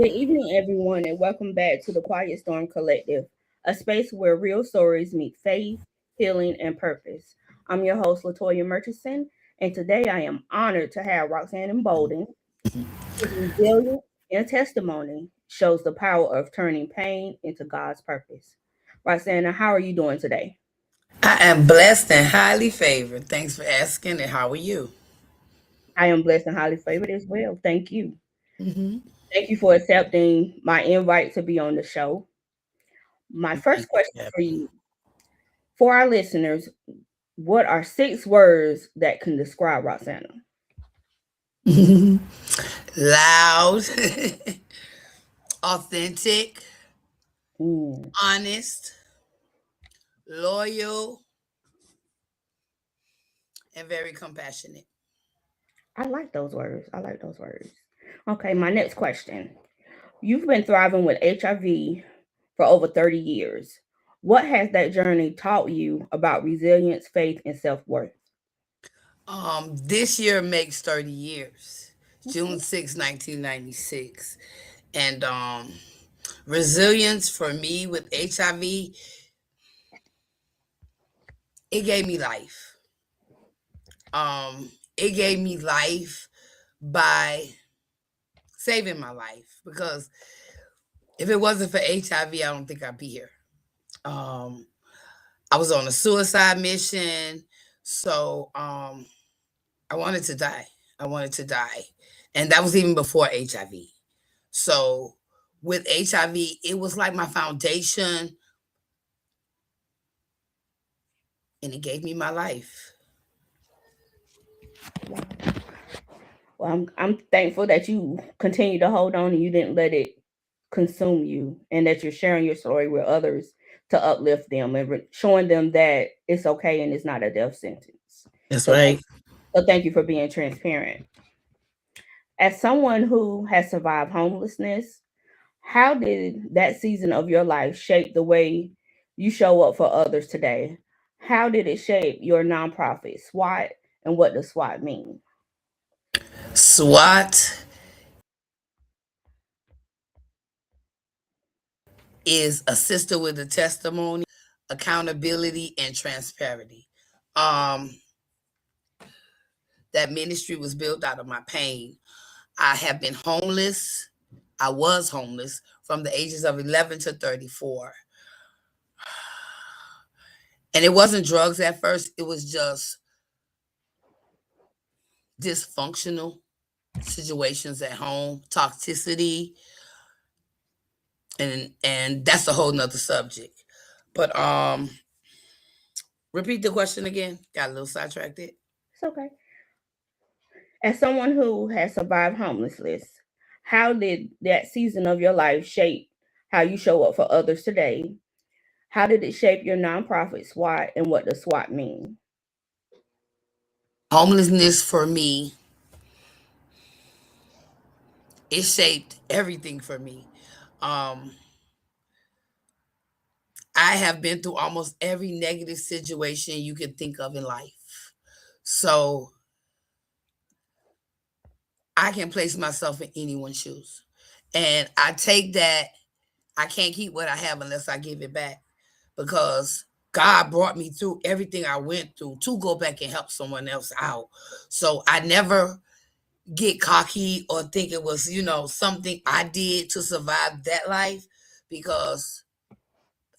Good evening, everyone, and welcome back to the Quiet Storm Collective, a space where real stories meet faith, healing, and purpose. I'm your host, Latoya Murchison, and today I am honored to have Roxana Bolden, whose resilience and testimony shows the power of turning pain into God's purpose. Roxana, how are you doing today? I am blessed and highly favored. Thanks for asking. And how are you? I am blessed and highly favored as well. Thank you. Hmm. Thank you for accepting my invite to be on the show. My first Thank you question for for having you, for our listeners, what are 6 words that can describe Roxana? me. Loud, authentic, Mm, honest, loyal, and very compassionate. I like those words. I like those words. Okay, my next question. You've been thriving with HIV for over 30 years. What has that journey taught you about resilience, faith, and self worth? This year makes 30 years. Okay. June 6, 1996. And resilience for me with HIV, it gave me life. It gave me life by saving my life because if it wasn't for HIV, I don't think I'd be here. Um, I was on a suicide mission, so I wanted to die. I wanted to die, and that was even before HIV. So with HIV, it was like my foundation, and it gave me my life. Wow. Well, I'm thankful that you continue to hold on and you didn't let it consume you, and that you're sharing your story with others to uplift them and showing them that it's okay and it's not a death sentence. That's So right. thank you for being transparent. As someone who has survived homelessness, how did that season of your life shape the way you show up for others today? How did it shape your nonprofit, SWAT, and what does SWAT mean? SWAT is a sister with a testimony, accountability, and transparency. Um, that ministry was built out of my pain. I have been homeless. I was homeless from the ages of 11 to 34. And it wasn't drugs at first, it was just dysfunctional situations at home, toxicity, and that's a whole nother subject. But repeat the question again. Got a little sidetracked it. It's okay. As someone who has survived homelessness, how did that season of your life shape how you show up for others today? How did it shape your nonprofit SWAT, and what does SWAT mean? Homelessness for me, it shaped everything for me. Um, I have been through almost every negative situation you could think of in life. So I can place myself in anyone's shoes. And I take that, I can't keep what I have unless I give it back because God brought me through everything I went through to go back and help someone else out. So I never get cocky or think it was, something I did to survive that life because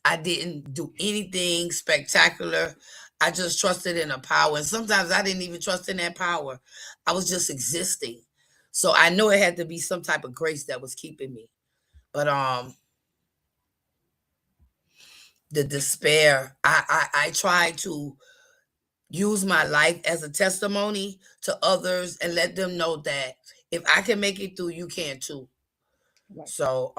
I didn't do anything spectacular. I just trusted in a power. And sometimes I didn't even trust in that power. I was just existing. So I know it had to be some type of grace that was keeping me. But the despair, I try to use my life as a testimony to others and let them know that if I can make it through, you can too. Right. So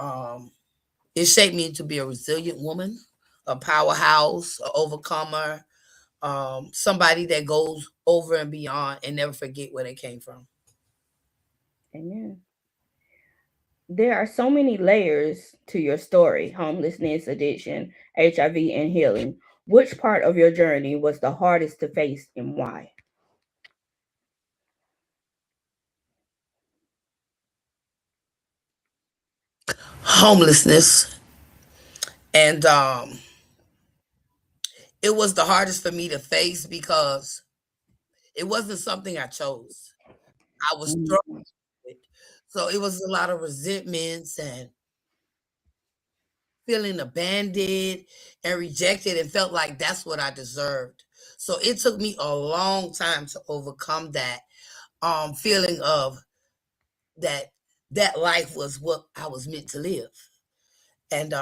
it shaped me to be a resilient woman, a powerhouse, a overcomer, somebody that goes over and beyond and never forget where they came from. Amen. There are so many layers to your story: homelessness, addiction, HIV, and healing. Which part of your journey was the hardest to face and why? homelessness, and it was the hardest for me to face because it wasn't something I chose. I was Mm, thrown with. So it was a lot of resentments and feeling abandoned and rejected and felt like that's what I deserved. So it took me a long time to overcome that feeling of that that life was what I was meant to live. And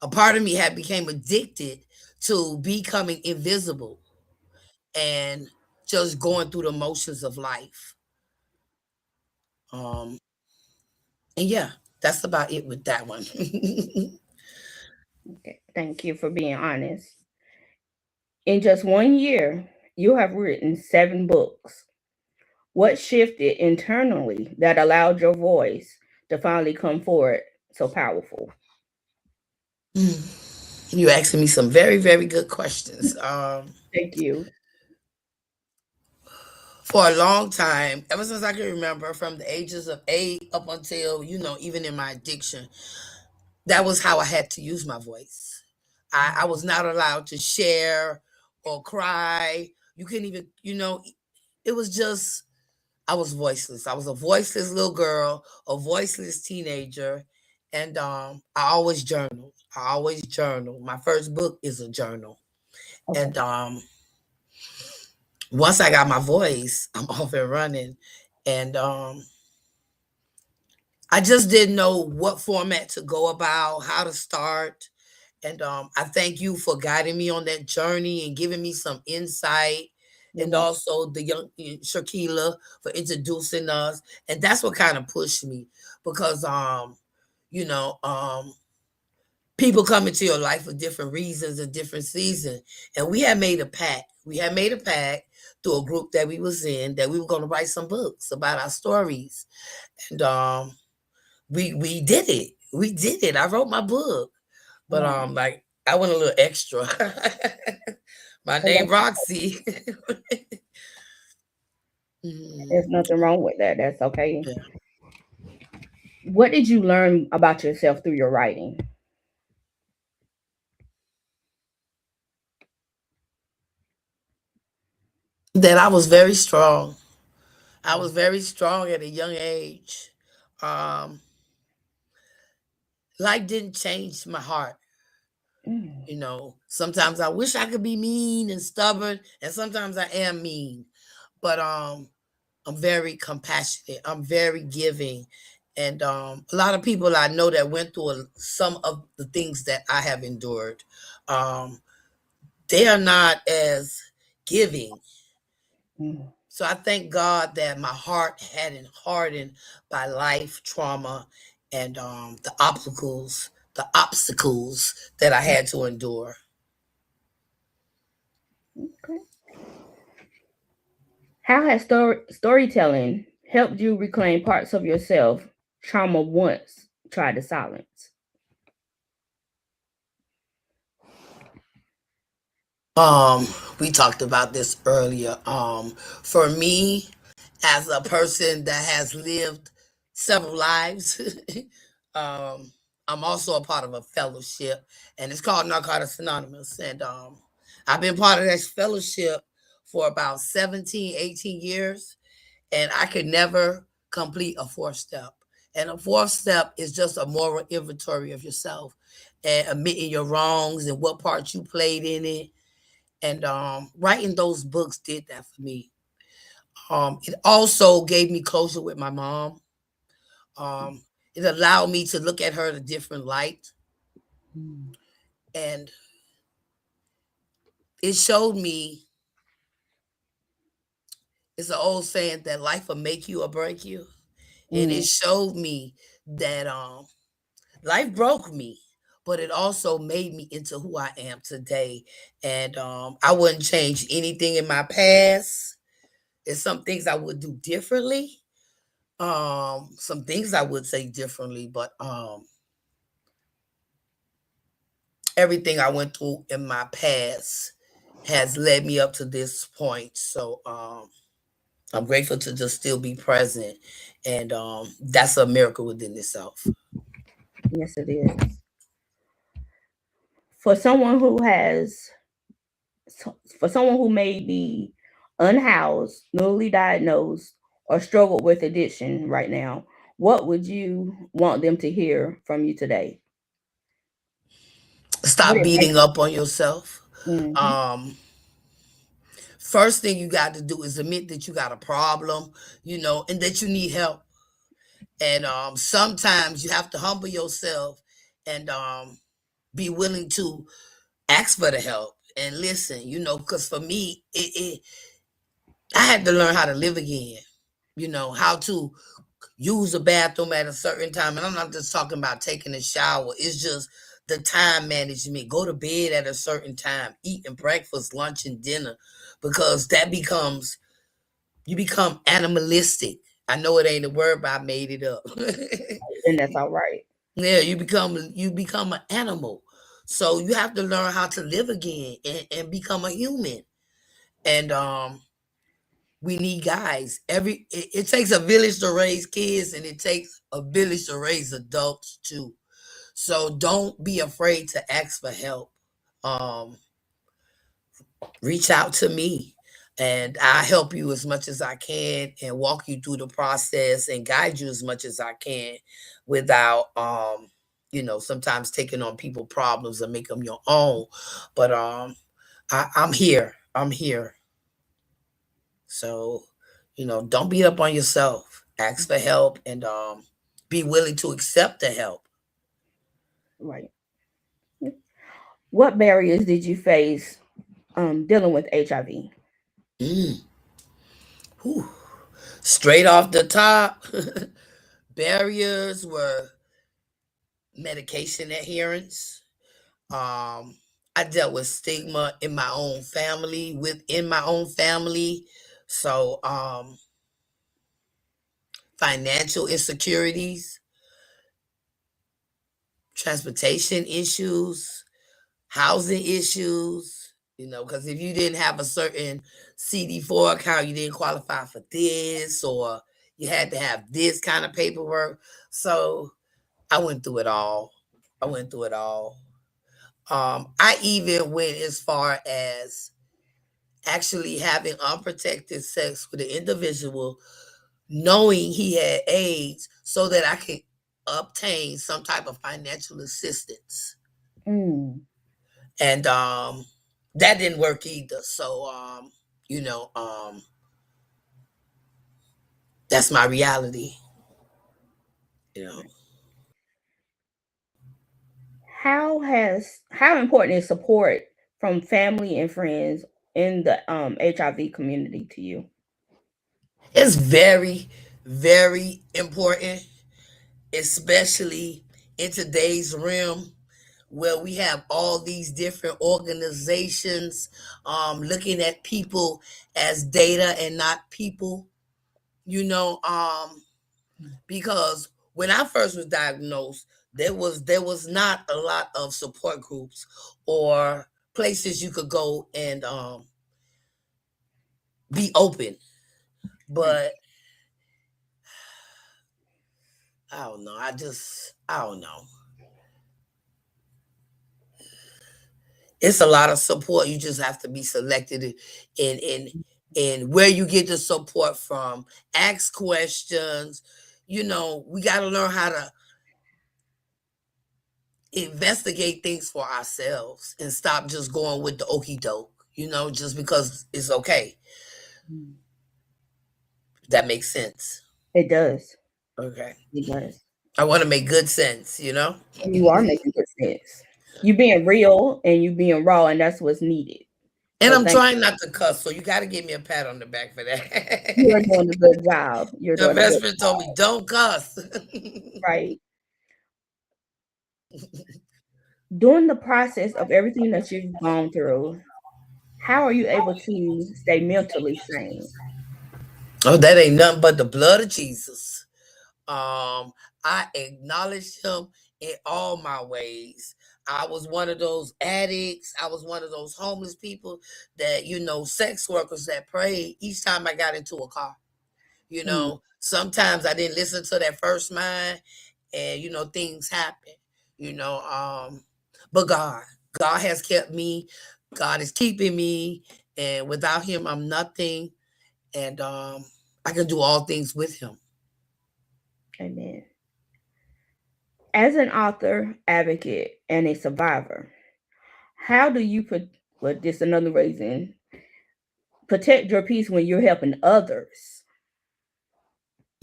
a part of me had became addicted to becoming invisible and just going through the motions of life. Um and yeah, that's about it with that one. okay. Thank you for being honest. In just 1 year, you have written 7 books. What shifted internally that allowed your voice to finally come forward so powerful? You asking me some very, very good questions. Thank you. For a long time, ever since I can remember, from the ages of 8 up until, even in my addiction, that was how I had to use my voice. I was not allowed to share or cry. You couldn't even, it was just, I was voiceless. I was a voiceless little girl, a voiceless teenager. And I always journaled. I always journal. My first book is a journal. Okay. And once I got my voice, I'm off and running. And I just didn't know what format to go about, how to start. And I thank you for guiding me on that journey and giving me some insight. You're And welcome. also the young Shakila for introducing us. And that's what kind of pushed me because, you know, um, people come into your life for different reasons and different seasons. And we had made a pact. We had made a pact through a group that we was in that we were going to write some books about our stories. And we did it. We did it. I wrote my book. But Wow. like I went a little extra. My And name Roxy. there's Mhm. nothing wrong with that. That's okay. Yeah. What did you learn about yourself through your writing? That I was very strong. I was very strong at a young age. Um, Life didn't change my heart. Mm, Sometimes I wish I could be mean and stubborn, and sometimes I am mean. But I'm very compassionate. I'm very giving. And a lot of people I know that went through some of the things that I have endured, um, they are not as giving. mm, So I thank God that my heart hadn't hardened by life trauma and the obstacles that I had to endure. okay. How has storytelling helped you reclaim parts of yourself trauma once tried to silence? Um, we talked about this earlier. For me, as a person that has lived several lives, um, I'm also a part of a fellowship, and it's called Narcotics Anonymous. And I've been part of this fellowship for about 17, 18 years, and I could never complete a fourth step. And a fourth step is just a moral inventory of yourself and admitting your wrongs and what part you played in it, and writing those books did that for me. It also gave me closure with my mom. um, it allowed me to look at her in a different light, Mm, and it showed me, it's an old saying that life will make you or break you, and it mm, showed me that life broke me, but it also made me into who I am today. And I wouldn't change anything in my past. There's some things I would do differently. Some things I would say differently, but everything I went through in my past has led me up to this point. So I'm grateful to just still be present, and that's a miracle within itself. Yes, it is. For someone who has, for someone who may be unhoused, newly diagnosed, or struggled with addiction right now, what would you want them to hear from you today? What Stop advice? beating up on yourself. Mm-hmm. Um, First thing you got to do is admit that you got a problem, and that you need help. And sometimes you have to humble yourself and be willing to ask for the help and listen. Because for me, I had to learn how to live again. How to use a bathroom at a certain time. And I'm not just talking about taking a shower. It's just the time management. Go to bed at a certain time, eating breakfast, lunch, and dinner, because that becomes, you become animalistic. I know it ain't a word, but I made it up. And that's all right. Yeah, you become an animal. So you have to learn how to live again and become a human. And we need guys. It takes a village to raise kids, and it takes a village to raise adults too. So don't be afraid to ask for help. Um, Reach out to me, and I help you as much as I can and walk you through the process and guide you as much as I can without sometimes taking on people problems and make them your own. But I'm here. I'm here. So, don't beat up on yourself. Ask for help, and be willing to accept the help. Right. What barriers did you face dealing with HIV? Mm. Whew. Straight off the top, barriers were medication adherence. I dealt with stigma in my own family, within my own family. So, financial insecurities, transportation issues, housing issues, because if you didn't have a certain CD4 account, you didn't qualify for this, or you had to have this kind of paperwork. So I went through it all. I went through it all. I even went as far as actually having unprotected sex with an individual, knowing he had AIDS, so that I could obtain some type of financial assistance. Mm, And that didn't work either. So you know, um, that's my reality. You know, how important is support from family and friends in the HIV community to you? it's very, very important, especially in today's realm where we have all these different organizations looking at people as data and not people, you know, because when I first was diagnosed, there was not a lot of support groups or places you could go and be open. Right. But I don't know. I don't know. It's a lot of support. You just have to be selected in where you get the support from. Ask questions. We got to learn how to investigate things for ourselves and stop just going with the okey doke. Just because it's okay. Mm. That makes sense. It does. Okay. It does. I want to make good sense. You are making good sense. You being real and you being raw, and that's what's needed. And So I'm thank trying not to cuss, so you got to give me a pat on the back for you. You that. are doing a good job. You're The doing a best good friend told me, don't cuss. right. During the process of everything that you've gone through, how are you able to stay mentally sane? Oh, that ain't nothing but the blood of Jesus. I acknowledged him in all my ways. I was one of those addicts. I was one of those homeless people that, sex workers that prayed each time I got into a car. Mm. Sometimes I didn't listen to that first mind, and things happen. You know, but God has kept me. God is keeping me, and without Him, I'm nothing. And I can do all things with Him. Amen. As an author, advocate, and a survivor, how do you put, well, this another reason, protect your peace when you're helping others?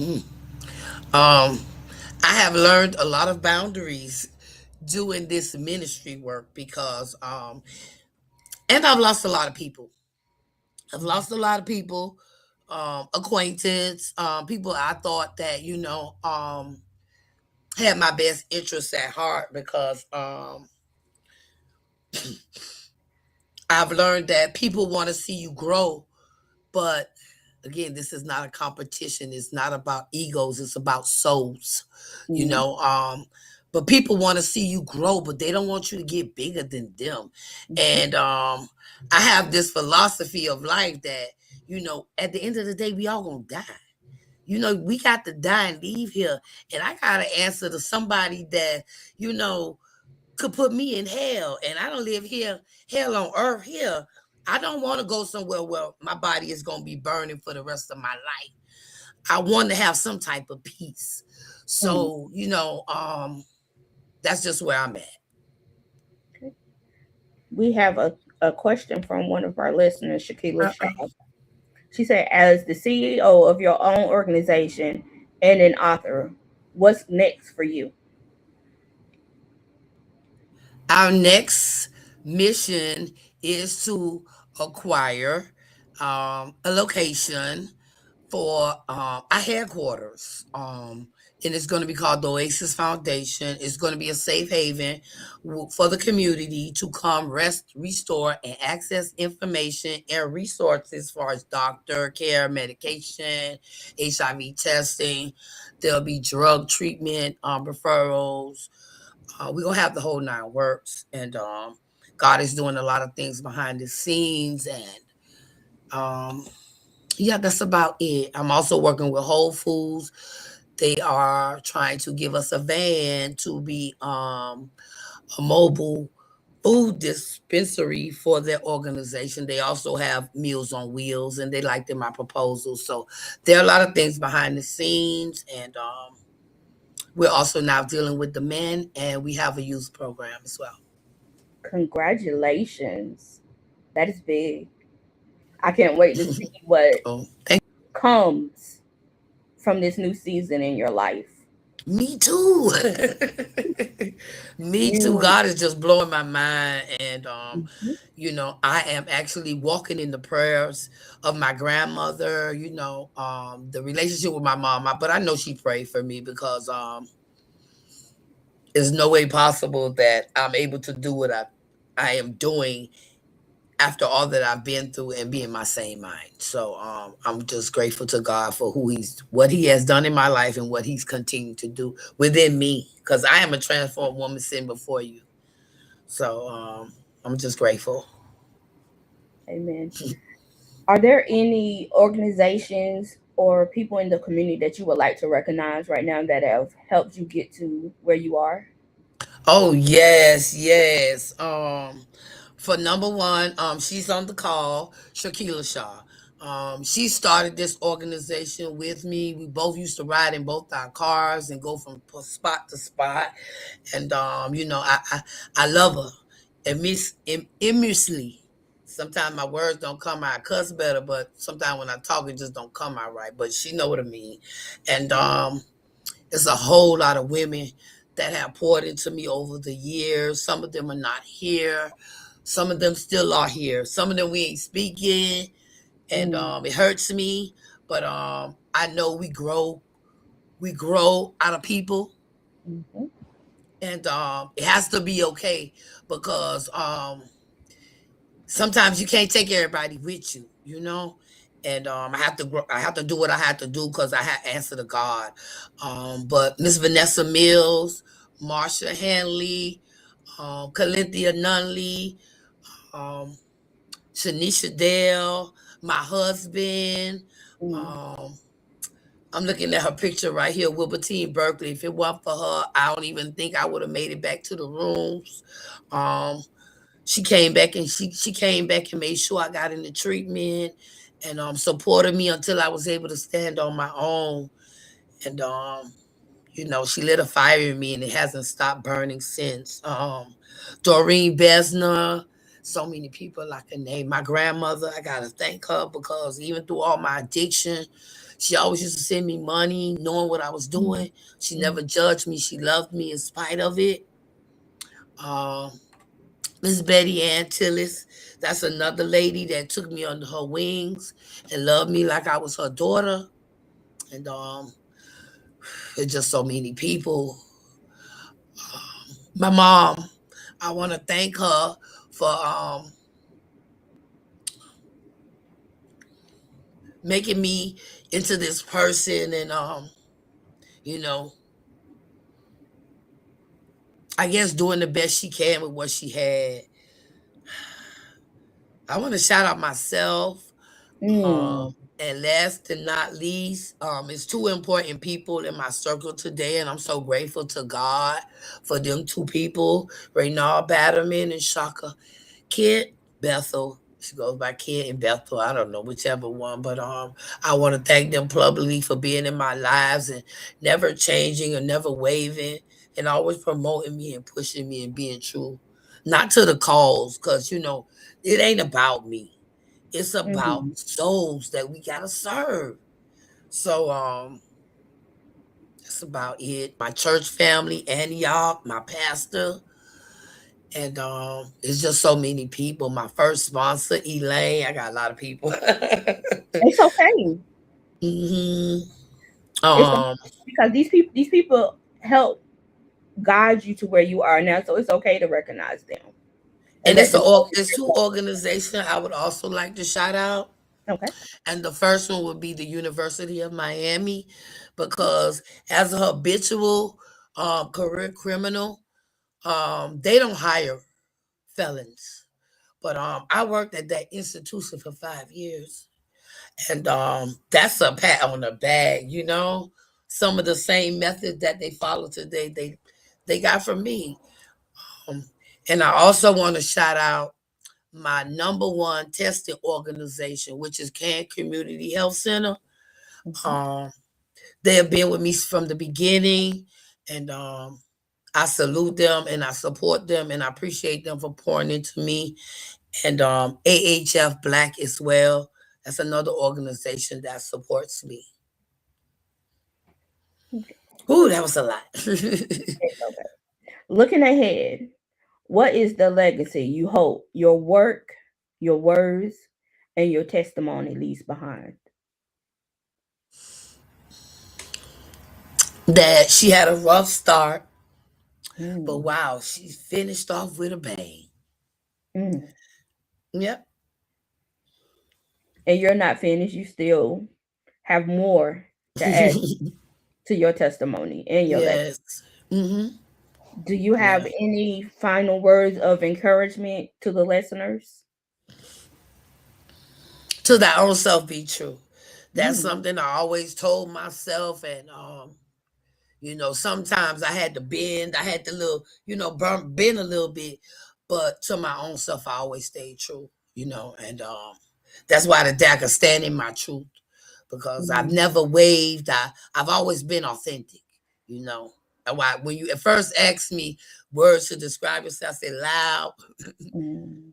Mm. Um, I have learned a lot of boundaries doing this ministry work because, and I've lost a lot of people. I've lost a lot of people, acquaintance, people I thought that had my best interests at heart because I've learned that people want to see you grow, but again, this is not a competition. It's not about egos. It's about souls, you Mm. know. But people want to see you grow, but they don't want you to get bigger than them. Mhm. And I have this philosophy of life that at the end of the day, we all gonna die. We got to die and leave here, and I gotta answer to somebody that you know could put me in hell, and I don't live here, hell on earth here. I don't want to go somewhere where my body is going to be burning for the rest of my life. I want to have some type of peace. Mm. So, that's just where I'm at. Okay. We have a question from one of our listeners, Shakila Shaw. Uh-uh. She said, as the CEO of your own organization and an author, what's next for you? Our next mission is to acquire a location for our headquarters. And it's going to be called the Oasis Foundation. It's going to be a safe haven for the community to come rest, restore, and access information and resources as far as doctor care, medication, HIV testing. There'll be drug treatment referrals. We're going to have the whole nine works. And God is doing a lot of things behind the scenes. And yeah, that's about it. I'm also working with Whole Foods. They are trying to give us a van to be a mobile food dispensary for their organization. They also have Meals on Wheels, and they liked in my proposal. So there are a lot of things behind the scenes, and we're also now dealing with the men, and we have a youth program as well. Congratulations. That is big. I can't wait to see what Oh, thank comes from this new season in your life. Me too. Me too. You, God is just blowing my mind. And, mhm, I am actually walking in the prayers of my grandmother, the relationship with my mom. But I know she prayed for me because there's no way possible that I'm able to do what I am doing after all that I've been through and be in my same mind. So I'm just grateful to God for what He has done in my life and what He's continued to do within me. Because I am a transformed woman sitting before you. So I'm just grateful. amen. Are there any organizations or people in the community that you would like to recognize right now that have helped you get to where you are? Oh yes, yes. For number one, she's on the call, Shakila Shaw. She started this organization with me. We both used to ride in both our cars and go from spot to spot. And I love her immensely. Sometimes my words don't come out. I cuss better, but sometimes when I talk, it just don't come out right. But she know what I mean. And there's a whole lot of women that have poured into me over the years. Some of them are not here. Some of them still are here. Some of them we ain't speaking, and Mm. it hurts me. But I know we grow. We grow out of people, Mhm. and it has to be okay because sometimes you can't take everybody with you, and I have to do what I have to do because I have answer to God. But Miss Vanessa Mills, Marsha Hanley, Calinthia Nunley, um, Shanisha Dale, my husband. Mm. Um, I'm looking at her picture right here, Wilbertine Berkeley. If it wasn't for her, I don't even think I would have made it back to the rooms. Um, she came back and she came back and made sure I got into treatment and supported me until I was able to stand on my own. And she lit a fire in me and it hasn't stopped burning since. Doreen Besner, so many people I can name. My grandmother, I gotta thank her because even through all my addiction, she always used to send me money, knowing what I was Mm. doing. She never Mm. judged me. She loved me in spite of it. Um, Miss Betty Ann Tillis, that's another lady that took me under her wings and loved me like I was her daughter. And it's just so many people. My mom, I want to thank her for making me into this person and you know, I guess doing the best she can with what she had. I want to shout out myself. Mm. And last and not least, it's two important people in my circle today, and I'm so grateful to God for them two people, Reynald Batterman and Shaka Kid Bethel. She goes by Kid and Bethel. I don't know whichever one, but I want to thank them publicly for being in my lives and never changing or never waving and always promoting me and pushing me and being true, not to the cause, because it ain't about me. It's about Mm. souls that we gotta serve. So that's about it. My church family, Antioch, my pastor, and it's just so many people. My first sponsor, Elaine. I got a lot of people. It's okay. hmm It's okay Um, because these people help guide you to where you are now. So it's okay to recognize them and and let them know it's that two organizations I would also like to shout out. you're okay. And the first one would be the University of Miami, because as a habitual career criminal, they don't hire felons. But I worked at that institution for 5 years, and that's a pat on the back. Some of the same methods that they follow today, they got from me. Um, and I also want to shout out my number one testing organization, which is Can Community Health Center. Mhm. Um, they have been with me from the beginning, and I salute them and I support them and I appreciate them for pouring into me. And AHF Black as well. That's another organization that supports me. Okay. Ooh, that was a lot. It's okay. Looking ahead, what is the legacy you hope your work, your words, and your testimony leaves behind? That she had a rough start, but Mm. wow, she finished off with a bang. Mm. Yep. And you're not finished. You still have more to add to your testimony and your legacy. Yes. hmm Do you have Yeah. any final words of encouragement to the listeners? To thy own self be true. That's Mm. something I always told myself, and sometimes I had to bend. I had to bend a little bit, but to my own self, I always stayed true. And that's why the DACA stand in my truth, because I've Mm. never waved. I've always been authentic. You know, and why when you at first asked me words to describe yourself, I said loud. Mm.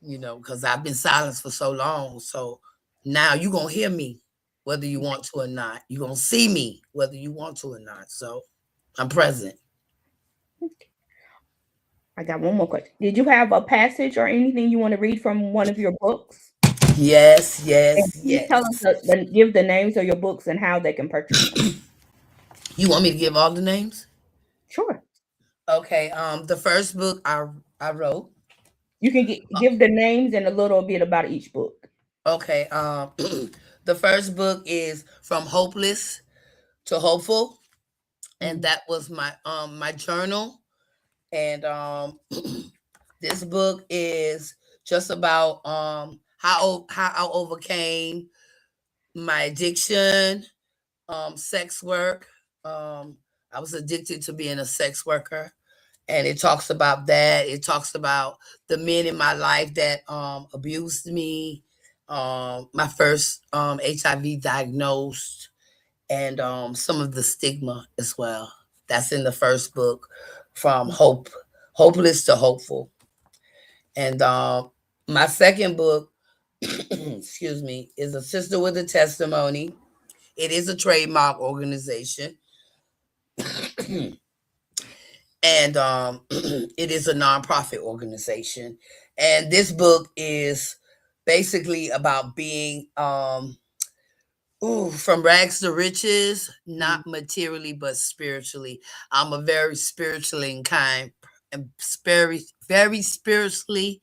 Because I've been silenced for so long. So now you're gonna hear me, whether you want to or not. You're gonna see me, whether you want to or not. So I'm present. I got one more question. Did you have a passage or anything you want to read from one of your books? Yes, And yes, please tell us yes. give the names of your books and how they can purchase them. You want me to give all the names? Sure. Okay. The first book I wrote. You can give the names and a little bit about each book. Okay. The first book is From Hopeless to Hopeful. and that was my journal. And this book is just about how I overcame my addiction, sex work. I was addicted to being a sex worker, and it talks about that. It talks about the men in my life that abused me, my first HIV diagnosed, and some of the stigma as well. That's in the first book, from hopeless to hopeful. And my second book, excuse me, is A Sister with a Testimony. It is a trademark organization, and it is a nonprofit organization. And this book is basically about being from rags to riches, not materially but spiritually. I'm a very spiritually and kind, and very spiritually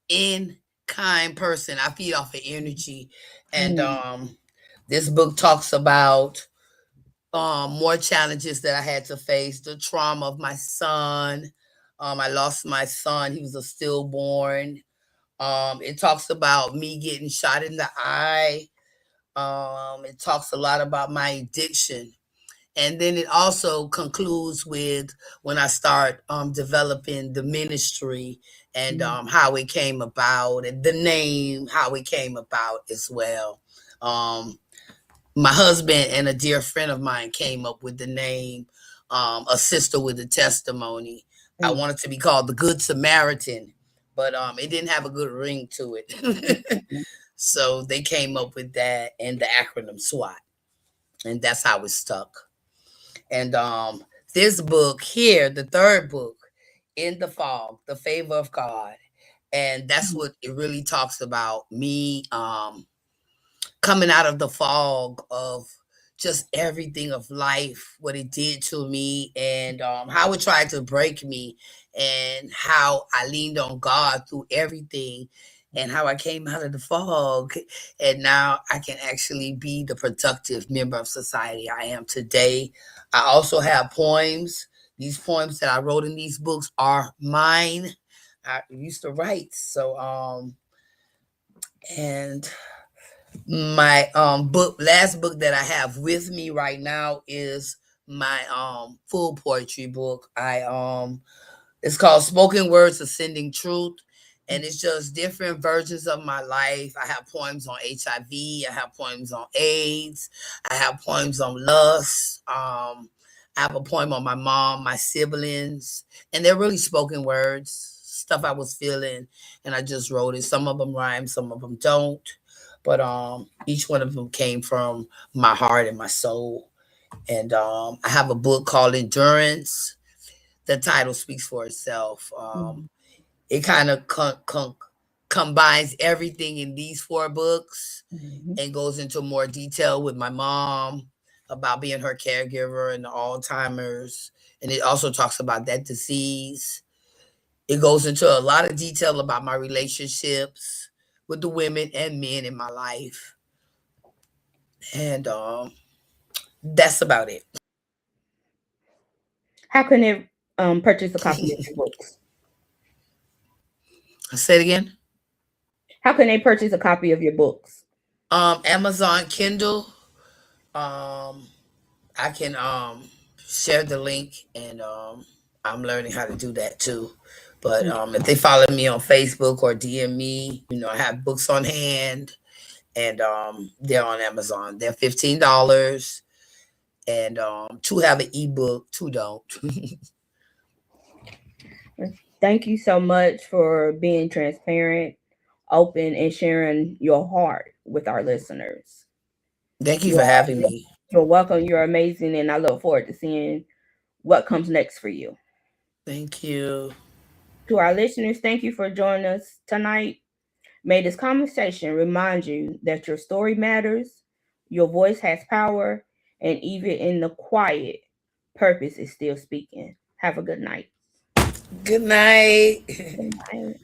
in kind person. I feed off of energy, and this book talks about more challenges that I had to face, the trauma of my son. I lost my son; he was a stillborn. It talks about me getting shot in the eye. It talks a lot about my addiction. And then it also concludes with when I start developing the ministry, and how it came about, and the name, how it came about as well. Um, my husband and a dear friend of mine came up with the name, A Sister with a Testimony. I wanted to be called the Good Samaritan, but it didn't have a good ring to it. So they came up with that and the acronym SWAT, and that's how it stuck. And this book here, the third book, In the Fog, The Favor of God, and that's what it really talks about, me coming out of the fog of just everything of life, what it did to me, and how it tried to break me, and how I leaned on God through everything, and how I came out of the fog, and now I can actually be the productive member of society I am today. I also have poems. These poems that I wrote in these books are mine. I used to write. So and my last book that I have with me right now is my full poetry book. It's called Spoken Words Ascending Truth. And it's just different versions of my life. I have poems on HIV. I have poems on AIDS. I have poems on lust. I have a poem on my mom, my siblings. And they're really spoken words, stuff I was feeling. And I just wrote it. Some of them rhyme, some of them don't. But each one of them came from my heart and my soul. And I have a book called Endurance. The title speaks for itself. It kind of combines everything in these four books, and goes into more detail with my mom about being her caregiver and the Alzheimer's. And it also talks about that disease. It goes into a lot of detail about my relationships with the women and men in my life. And that's about it. How can they purchase a copy of your books? Say it again. How can they purchase a copy of your books? Amazon Kindle. Um, I can share the link, and I'm learning how to do that too. But if they follow me on Facebook or DM me, I have books on hand, and they're on Amazon. They're $15, and two have an ebook, two don't. Thank you so much for being transparent, open, and sharing your heart with our listeners. Thank you You for are, having me. you're welcome. You're amazing, and I look forward to seeing what comes next for you. Thank you. To our listeners, thank you for joining us tonight. May this conversation remind you that your story matters, your voice has power, and even in the quiet, purpose is still speaking. Have a good night. Good night. Good night.